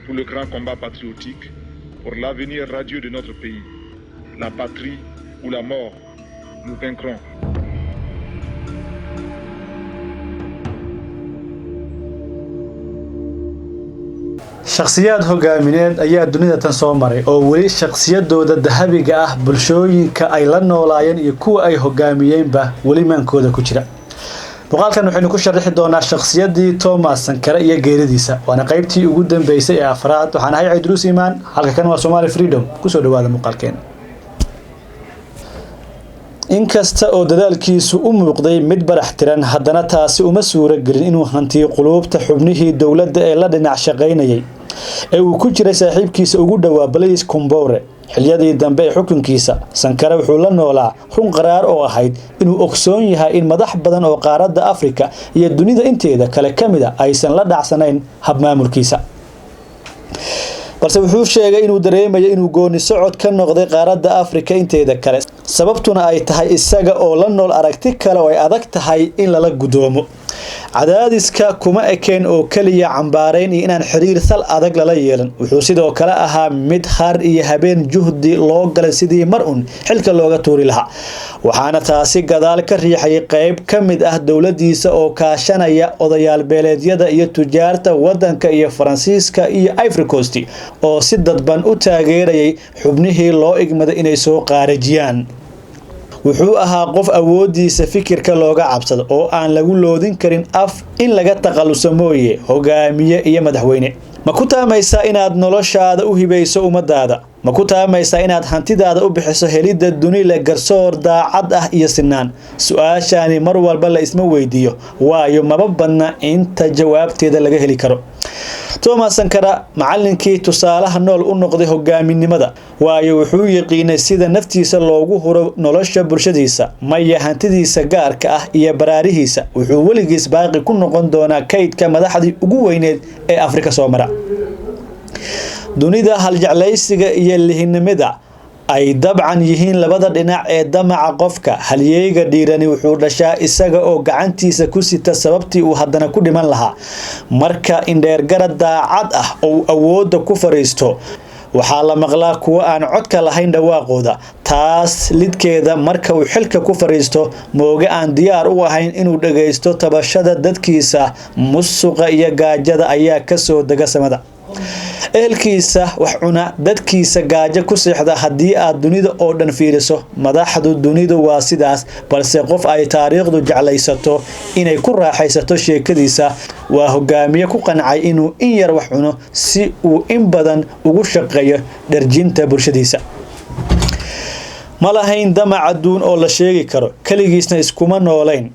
pour le grand combat patriotique, pour l'avenir radieux de notre pays. La patrie ou la mort, nous vaincrons. shakhsiyaad hogaamineed ayaa dunida tan soo maray oo weli shakhsiyadooda dahabiga ah bulshooyinka ay la noolaayeen iyo kuwa ay hogaamiyeenba weli maankooda ku jira. muuqaalkan waxaynu ku sharaxi doonaa shakhsiyadii Thomas Sankara iyo geeridiisa waana qaybtii ugu dambeysay ee afraad. waxaan ahay Idris Iman, halka kan waa Somali Freedom. ku soo dhawaada muuqaalkeen. inkasta oo dadaalkiisu u muuqday mid barax tiran, haddana taasi uma suura gelin inuu hantiyo quluubta xubnihii dawladda ee la dhinac shaqaynayay ee uu ku jiray saaxiibkiisa ugu dhawaa Blaise Compaoré. xiliyadii dambe ee xukunkiisa, Sankara wuxuu la noolaa run qaraar oo ahayd inuu ogsoon yahay in madax badan oo qaaradda Afrika iyo dunida inteeda kale kamida aysan la dhacsanayn habmaamulkiisa. balse wuxuu sheegay inuu dareemayo inuu gooni socod ka noqday qaaradda Afrika inteeda kale, sababtuna ay tahay isaga oo la nool aragti kale oo ay adag tahay in lala gudoomo. cadaadiska kuma ekeen oo kaliya cambaarayn iyo inaan xiriir sal adag lala yeelan. wuxuu sidoo kale ahaa mid har iyo habeen juhdi loo galay sidii mar un xilka looga tuuri lahaa, waxaana taasi gadaal ka riixay qayb ka mid ah dawladiisa oo kaashanaya odayaal beeleedyada iyo tujaarta wadanka iyo Faransiiska iyo Ivory Coast oo si dadban u taageerayay xubnihii loo igmaday inay soo qaarajiyaan. wuxuu ahaa qof awoodiisa fikirka looga cabsado oo aan lagu loodin karin af in laga taqaluso mooye hogaamiye iyo madaxweyne. ma ku taamaysaa inaad noloshaada u hibayso ummadaada? ma ku taamaysaa inaad hantidaada u bixiso helidda duni leh garsoor daacad ah iyo sinaan? su-aashaani mar walba la isma weydiiyo, waayo maba badna inta jawaabteeda laga heli karo. Thomas Sankara macallinkii tusaalaha nool u noqday hogaaminimada, waayo wuxuu yaqiinay sida naftiisa loogu huro nolosha bulshadiisa, maya hantidiisa gaarka ah iyo baraarihiisa. wuxuu weligiis baaqi ku noqon doonaa kaydka madaxdii ugu weyneed ee Afrika soo mara. dunida haljeclaysiga iyo lihinimada ay dabcan yihiin labada dhinac ee damaca qofka. halyeyga dhiirani wuxuu dhashaa isaga oo gacantiisa ku sita sababtii uu haddana ku dhiman lahaa. marka indheergarad daacad ah oo awoodda ku fariisto, waxaa la maqlaa kuwa aan codka lahayn dhawaaqooda. taas lidkeeda marka uu xilka ku fariisto, mooga aan diyaar u ahayn inuu dhagaysto tabashada dadkiisa, musuqa iyo gaajada ayaa ka soo dega samada. ehelkiisa wax cuna, dadkiisa gaajo ku seexda. haddii aad dunida oo dhan fiiriso, madaxdu dunidu waa sidaas, balse qof ay taariikhdu jeclaysato inay ku raaxaysato sheekadiisa waa hogaamiye ku qancay inuu in yar wax cuno si uu in badan ugu shaqeeyo dharjinta bulshadiisa. ma lahayn damac adduun oo la sheegi karo, kaligiisna iskuma noolayn.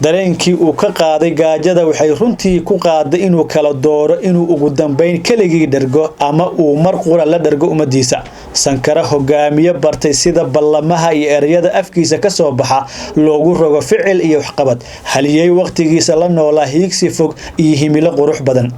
dareenkii uu ka qaaday gaajada waxay runtii ku qaaday inuu kala dooro inuu ugu dambeyn keligii dhergo ama uu mar qura la dhergo ummadiisa. Sankara hogaamiye bartay sida ballamaha iyo ereyada afkiisa ka soo baxa loogu rogo ficil iyo waxqabad. haliyey waqtigiisa la noolaa hiigsi fog iyo himilo qurux badan.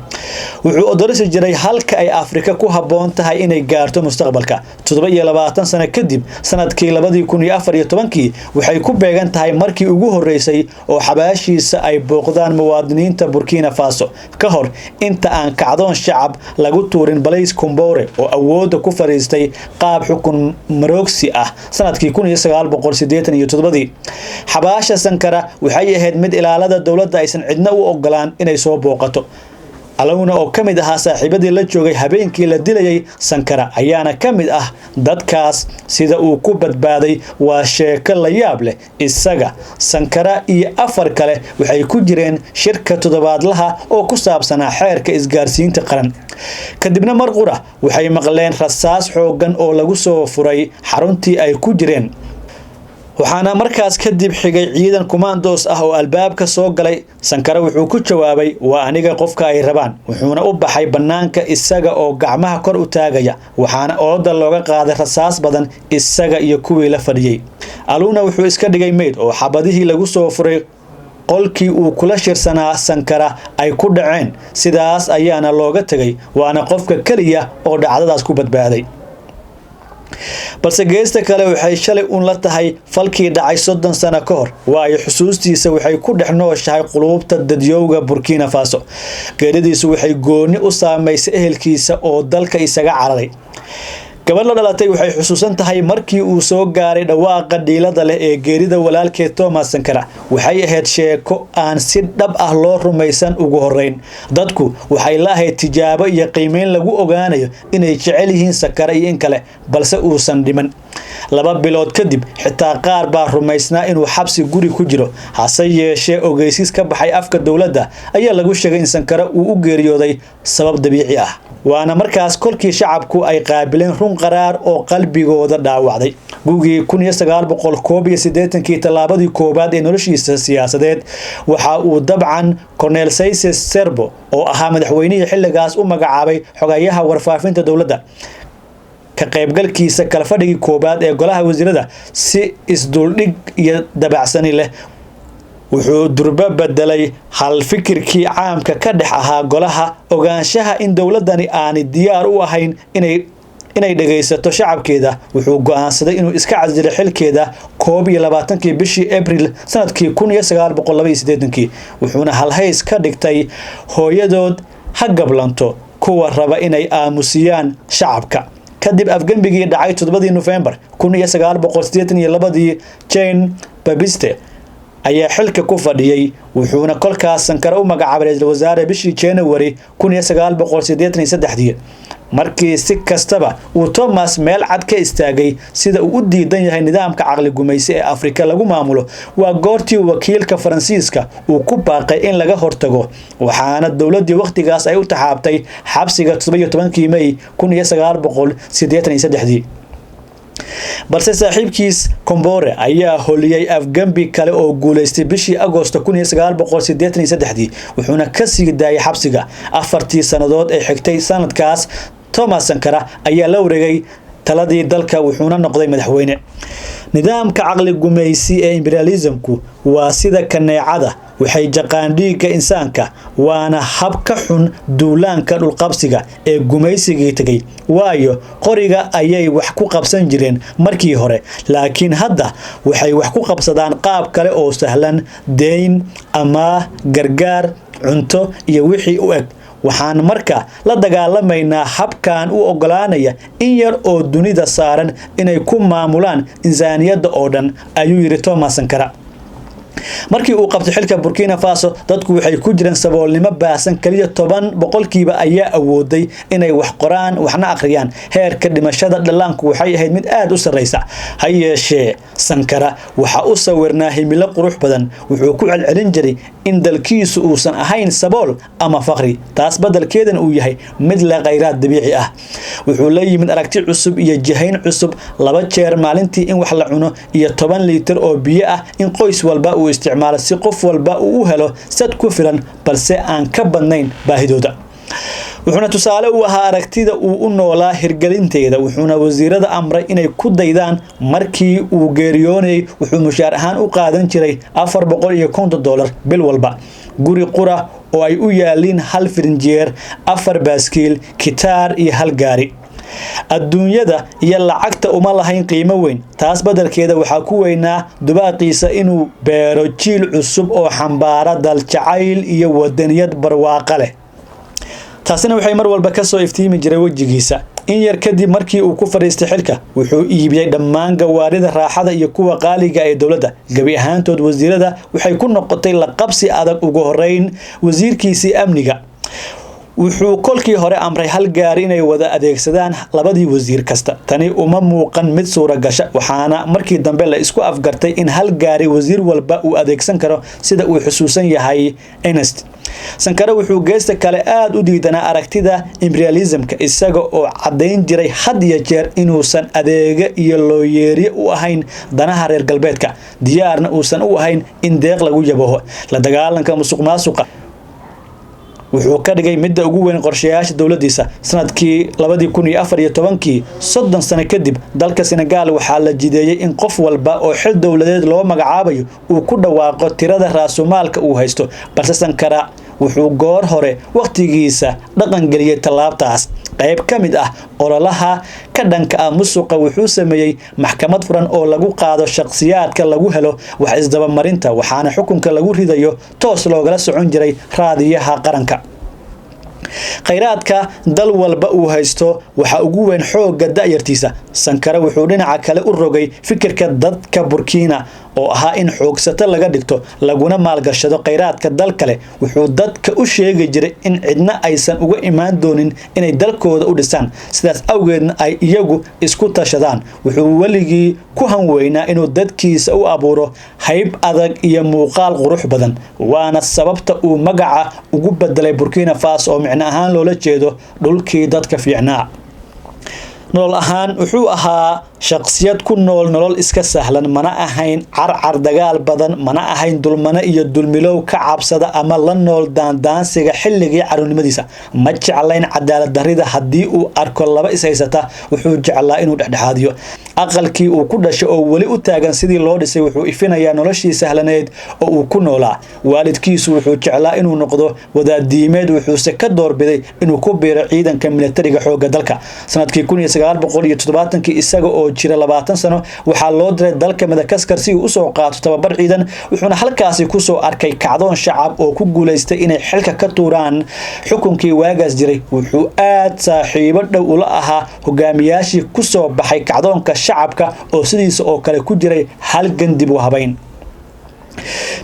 wuxuu odorisi jiray halka ay Afrika ku habboon tahay inay gaarto mustaqbalka. 27 sano kadib, sanadkii 2014 waxay ku beegan tahay markii ugu horeysay oo xabaashiisa ay booqdaan muwaadiniinta Burkina Faso ka hor inta aan kacdoon shacab lagu tuurin Blaise Compaoré oo awoodda ku fariistay qaab xukun marogsi ah sanadkii 1987. xabaasha Sankara waxay ahayd mid ilaalada dawladda aysan cidna u ogolaan inay soo booqato. alawna oo kamid ahaa saaxiibadii la joogay habeenkii la dilayay Sankara ayaana kamid ah dadkaas. sida uu ku badbaaday waa sheeko la yaab leh. isaga, Sankara iyo afar kale waxay ku jireen shirka toddobaadlaha oo ku saabsanaa xeerka isgaarsiinta qaran. kadibna mar qura waxay maqleen rasaas xoogan oo lagu soo furay xaruntii ay ku jireen. waxaana markaas kadib xigay ciidan commandos ah oo albaabka soo galay. Sankara wuxuu ku jawaabay, waa aniga qofka ay rabaan. wuxuuna u baxay banaanka isaga oo gacmaha kor u taagaya, waxaana ooda looga qaaday rasaas badan isaga iyo kuwii la fadhiyay. aluna wuxuu iska dhigay meyd oo xabadihii lagu soo furay qolkii uu kula shirsanaa Sankara ay ku dhaceen. sidaas ayaana looga tagay, waana qofka kaliya oo dhacdadaas ku badbaaday. balse geesta kale waxay shalay uun la tahay falkii dhacay 30 sano ka hor waayo xusuustiisa waxay ku dhex nooshahay quluubta dadyowga Burkina Faso geeridiisu waxay gooni u saameysay ehelkiisa oo dalka isaga cararay gabadha dhalatay waxay xusuusan tahay markii uu soo gaaray dhawaaqa dhiilada leh ee geerida walaalkeed Thomas Sankara waxay ahayd sheeko aan si dhab ah loo rumaysan ugu horeyn dadku waxay lahayd tijaabo iyo qiimeyn lagu ogaanayo inay jecel yihiin Sankara iyo in kale balse uusan dhiman 2 bilood kadib xitaa qaar baa rumaysnaa inuu xabsi guri ku jiro hase yeeshee ogeysiis ka baxay afka dawladda ayaa lagu sheegay in Sankara uu u geeriyooday sabab dabiici ah waana markaas kolkii shacabku ay qaabileen run qaraar oo qalbigooda dhaawacday gugii 1981 talaabadii koobaad ee noloshiisa siyaasadeed waxa uu dabcan Colonel Saise Serbo oo ahaa madaxweynihii xilligaas u magacaabay xogayaha warfaafinta dawladda ka qaybgalkiisa kala fadhigii koobaad ee golaha wasiirada si isduldhig iyo dabacsani leh wuxuu durba bedelay hal fikirkii caamka ka dhex ahaa golaha ogaanshaha in dawladani aan diyaar u ahayn inay dhageysato shacabkeeda wuxuu go'aansaday inuu iska casilo xilkeeda 22 bishii April sanadkii 1982 wuxuuna halhays ka dhigtay hooyadood ha gablanto kuwa raba inay aamusiyaan shacabka kadib afgambigii dhacay 7 November 1982 Jane Babiste ayaa xilka ku fadhiyay wuxuuna kolkaas Sankara u magacaabay ra'iisul wasaare bishii January 1983 markii si kastaba uu Thomas meel cad ka istaagay sida uu u diidan yahay nidaamka caqli gumaysi ee Afrika lagu maamulo waa goortii wakiilka Faransiiska uu ku baaqay in laga hortago waxaana dawladii waqtigaas ay u taxaabtay xabsiga 17 May 1983 balse saaxiibkiis Kombore ayaa holiyay afgambi kale oo guuleystay bishii Agoosto 1983 wuxuuna ka sii daayay xabsiga 4 sanadood ee xigtay sanadkaas Thomas Sankara ayaa la wareegay taladii dalka wuxuuna noqday madaxweyne nidaamka caqli gumaysi ee imperialismku waa sida kaneecada waxay jaqaan dhiigga insaanka waana hab ka xun duulaanka dhulqabsiga ee gumaysigii tagay waayo qoriga ayay wax ku qabsan jireen markii hore laakiin hadda waxay wax ku qabsadaan qaab kale oo sahlan deyn ama gargaar cunto iyo wixii u eg waxaan marka la dagaalamaynaa habkan u ogolaanaya in yar oo dunida saaran inay ku maamulaan insaaniyadda oo dhan ayuu yiri Thomas Sankara markii uu qabtay xilka Burkina Faso dadku waxay ku jireen saboolnimo baasan kaliya 10% ayaa awooday inay wax qoraan waxna akhriyaan heerka dhimashada dhalaanku waxay ahayd mid aad u sareysa hayeeshee Sankara waxa uu sawirnaa himilo qurux badan wuxuu ku celcelin jiray in dalkiisu uusan ahayn sabool ama faqri taas badalkeedan uu yahay mid la khayraad dabiici ah wuxuu la yimid aragti cusub iyo jihayn cusub 2 jeer maalintii in wax la cuno iyo 10 litir oo biyo ah in qoys walba uu isticmaalo si qof walba uu helo sad ku filan balse aan ka badnayn baahidooda wuxuuna tusaale u ahaa aragtida uu u noolaa hirgelinteeda wuxuuna wasiirada amray inay ku daydaan markii uu geeriyoonay wuxuu mushaar ahaan u qaadan jiray $450 bil walba guri qura oo ay u yaaliin hal firinjeer 4 baaskiil kitaar iyo hal gaari adduunyada iyo lacagta uma lahayn qiimo weyn taas badalkeeda waxa ku weynaa dubaaqiisa inuu beero jiil cusub oo xambaara dal jacayl iyo wadaniyad barwaaqo leh taasina waxay mar walba ka soo iftiimi jiray wajigiisa in yar kadib markii uu ku fariistay xilka wuxuu iibiyay dhammaan gawaarida raaxada iyo kuwa qaaliga ee dawladda gabi ahaantood wasiirada waxay ku noqotay la qabsi adag ugu horeyn wasiirkiisii amniga wuxuu kolkii hore amray hal gaari inay wada adeegsadaan labadii wasiir kasta tani uma muuqan mid suura gasha waxaana markii dambe la isku afgartay in hal gaari wasiir walba uu adeegsan karo sida uu xusuusan yahay Ernest Sankara wuxuu geesta kale aad u diidanaa aragtida imperialismka isaga oo cadeyn jiray had iyo jeer inuusan adeega iyo looyeeri u ahayn danaha reer galbeedka diyaarna uusan u ahayn in deeq lagu yabaho la dagaalanka musuqmaasuqa wuxuu ka dhigay midda ugu weyn qorshayaasha dawladdiisa sanadkii 2014 30 sano kadib dalka Senegal waxaa la jideeyay in qof walba oo xil dawladeed loo magacaabayo uu ku dhawaaqo tirada raasumaalka uu haysto balse Sankara wuxuu goor hore waqtigiisa dhaqan galiyay talaabtaas qayb ka mid ah ololaha ka dhanka ah musuqa wuxuu sameeyay maxkamad furan oo lagu qaado shakhsiyaadka lagu helo wax isdabamarinta waxaana xukunka lagu ridayo toos loogala socon jiray raadiyaha qaranka khayraadka dal walba uu haysto waxa ugu weyn xooga da'yartiisa Sankara wuxuu dhinaca kale u rogay fikirka dadka Burkina oo ahaa in xoogsato laga dhigto laguna maalgashado khayraadka dal kale wuxuu dadka u sheegay jiray in cidna aysan uga imaan doonin inay dalkooda u dhisaan sidaas awgeedna ay iyagu isku tashadaan wuxuu waligii ku hanweynaa inuu dadkiisa u abuuro hayb adag iyo muuqaal qurux badan waana sababta uu magaca ugu bedelay Burkina Faso oo micno ahaan loola jeedo dhulkii dadka fiicnaa nolol ahaan wuxuu ahaa shakhsiyad ku nool nolol iska sahlan mana ahayn carcar dagaal badan mana ahayn dulmana iyo dulmilow ka cabsada ama la nool daandaansiga xilligii caruurnimadiisa ma jeclayn cadaalad darrida haddii uu arko laba is haysata wuxuu jeclaa inuu dhexdhexaadiyo aqalkii uu ku dhashay oo wali u taagan sidii loo dhisay wuxuu ifinayaa noloshii sahlaneed oo uu ku noolaa waalidkiisu wuxuu jeclaa inuu noqdo wadaadiimeed wuxuuse ka doorbiday inuu ku biiro ciidanka militariga xoogga dalka sanadkii 1970 isaga oo jira 20 sano waxaa loo diray dalka Madagascar si uu u soo qaato tababar ciidan wuxuuna halkaasi ku soo arkay kacdoon shacab oo ku guuleystay inay xilka ka tuuraan xukunkii waagaas jiray wuxuu aad saaxiibo dhow ula ahaa hogaamiyaashii ku soo baxay kacdoonka shacabka oo sidiisa oo kale ku jiray halgan dib u habayn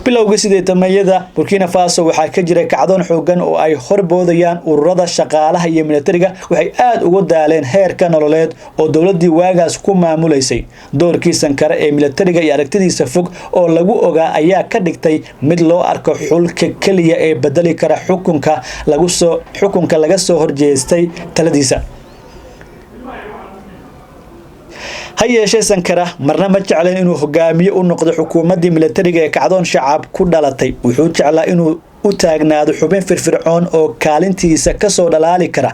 bilowgii sideetamada Burkina Faso waxaa ka jiray kacdoon xoogan oo ay horboodayaan ururada shaqaalaha iyo militariga waxay aad uga daaleen heerka nololeed oo dawladii waagaas ku maamuleysay doorkii Sankara ee militariga iyo aragtidiisa fog oo lagu ogaa ayaa ka dhigtay mid loo arko xulka kaliya ee bedeli kara xukunka laga soo horjeestay taladiisa hayeeshee Sankara marna ma jeclayn inuu hogaamiye u noqdo xukuumadii militariga ee kacdoon shacab ku dhalatay wuxuu jeclaa inuu u taagnaado xubin firfircoon oo kaalintiisa ka soo dhalaali kara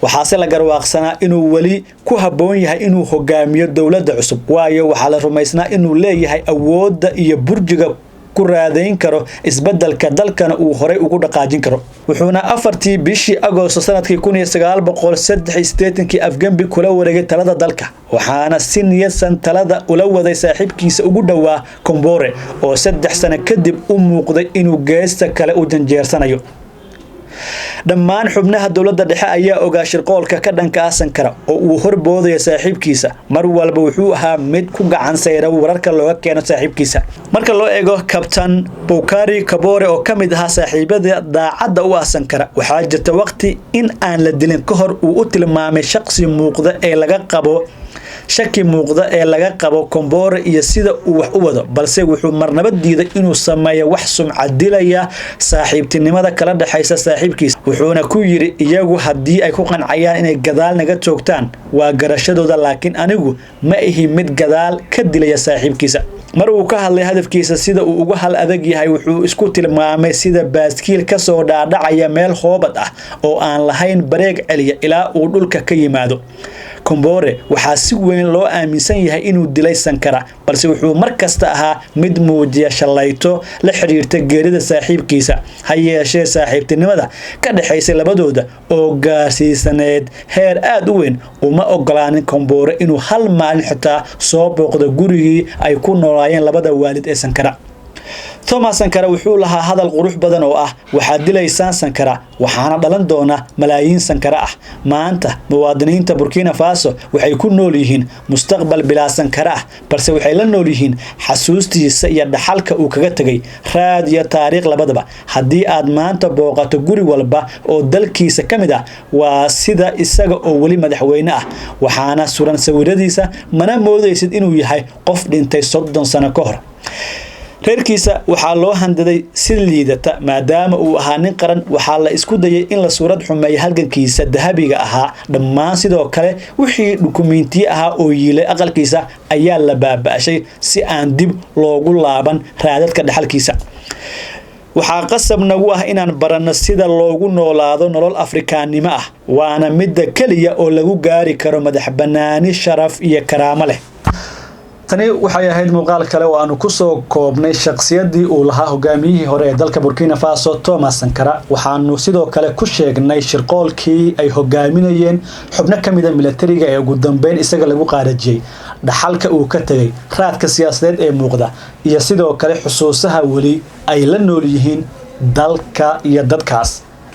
waxaase la garwaaqsanaa inuu wali ku haboon yahay inuu hogaamiyo dawladda cusub waayo waxaa la rumaysnaa inuu leeyahay awoodda iyo burjiga ku raadayn karo isbeddelka dalkana uu horay ugu dhaqaajin karo wuxuuna 4tii bishii Agoosto sanadkii 1983 Afgambi kula wareegay talada dalka waxaana si niyadsan talada ula waday saaxiibkiisa ugu dhawaa Kombore oo 3 sano kadib u muuqday inuu geesta kale u janjeersanayo dhammaan xubnaha dawladda dhexe ayaa ogaa shirqoolka ka dhanka ah Sankara oo uu horboodaya saaxiibkiisa mar walba wuxuu ahaa mid ku gacan sayra wararka looga keeno saaxiibkiisa marka loo eego Captain Bokari Kabore oo kamid ahaa saaxiibada daacadda u ah Sankara waxaa jirta waqti in aan la dilin ka hor uu u tilmaamay shakhsi muuqda ee laga qabo shaki muuqda ee laga qabo Kombore iyo sida uu wax u wado balse wuxuu marnaba diiday inuu sameeyo wax sumcad dilaya saaxiibtinimada kala dhaxaysa saaxiibkiisa wuxuuna ku yiri iyagu hadii ay ku qancayaan inay gadaal naga joogtaan waa garashadooda laakiin anigu ma ihi mid gadaal ka dilaya saaxiibkiisa mar uu ka hadlay hadafkiisa sida uu uga hal adag yahay wuxuu isku tilmaamay sida baaskiil ka soo dhaadhacaya meel hoobad ah oo aan lahayn bareeg celiya ilaa uu dhulka ka yimaado Kombore waxaa si weyn loo aaminsan yahay inuu dilay Sankara balse wuxuu markasta ahaa mid muujiya shalayto la xiriirta geerida saaxiibkiisa hayeeshee saaxiibtinimada ka dhaxaysay labadooda oo gaarsiisaneed heer aad u weyn uma ogolaanin Kombore inuu hal maalin xitaa soo booqdo gurigii ay ku noolaayeen labada waalid ee Sankara Thomas Sankara wuxuu lahaa hadal qurux badan oo ah waxa dilaysaan Sankara waxaana dhalan doona malaayiin Sankara ah maanta muwaadiniinta Burkina Faso waxay ku nool yihiin mustaqbal bilaa Sankara ah balse waxay la nool yihiin xasuustiisa iyo dhaxalka uu kaga tagay raad iyo taariikh labadaba hadii aad maanta booqato guri walba oo dalkiisa kamid ah waa sida isaga oo wali madaxweyne ah waxaana suran sawiradiisa mana moodaysid inuu yahay qof dhintay 30 sano ka hor reerkiisa waxaa loo handaday si liidata maadaama uu ahaa nin qaran waxaa la isku dayay in la suurad xumeeyo halgankiisa dahabiga ahaa dhammaan sidoo kale wixii dukumeentiye ahaa oo yiilay aqalkiisa ayaa la baaba'shay si aan dib loogu laaban raadadka dhaxalkiisa waxaa qasab nagu ah inaan baranno sida loogu noolaado nolol Afrikaanimo ah waana midda kaliya oo lagu gaari karo madax banaani sharaf iyo karaamo leh tani waxay ahayd muuqaal kale oo aanu ku soo koobnay shakhsiyadii uu lahaa hogaamiyihii hore ee dalka Burkina Faso Thomas Sankara waxaanu sidoo kale ku sheegnay shirqoolkii ay hogaaminayeen xubno kamid ah militariga ee ugu dambeyn isaga lagu qaarajiyay dhaxalka uu ka tagay raadka siyaasadeed ee muuqda iyo sidoo kale xusuusaha wali ay la nool yihiin dalka iyo dadkaas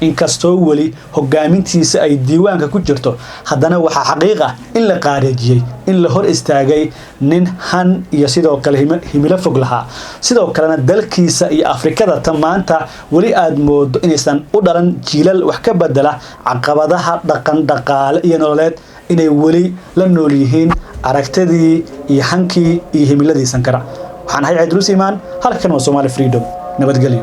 inkastoo wali hogaamintiisa ay diiwaanka ku jirto haddana waxa xaqiiq ah in la qaarajiyay in la hor istaagay nin han iyo sidoo kale himilo fog lahaa sidoo kalena dalkiisa iyo Afrikada maanta wali aad moodo inaysan u dhalan jiilal wax ka bedela caqabadaha dhaqan dhaqaale iyo nololeed inay wali la nool yihiin aragtidii iyo hankii iyo himiladii Sankara waxaan ahay Idris Iman halkan waa Somali Freedom nabadgelyo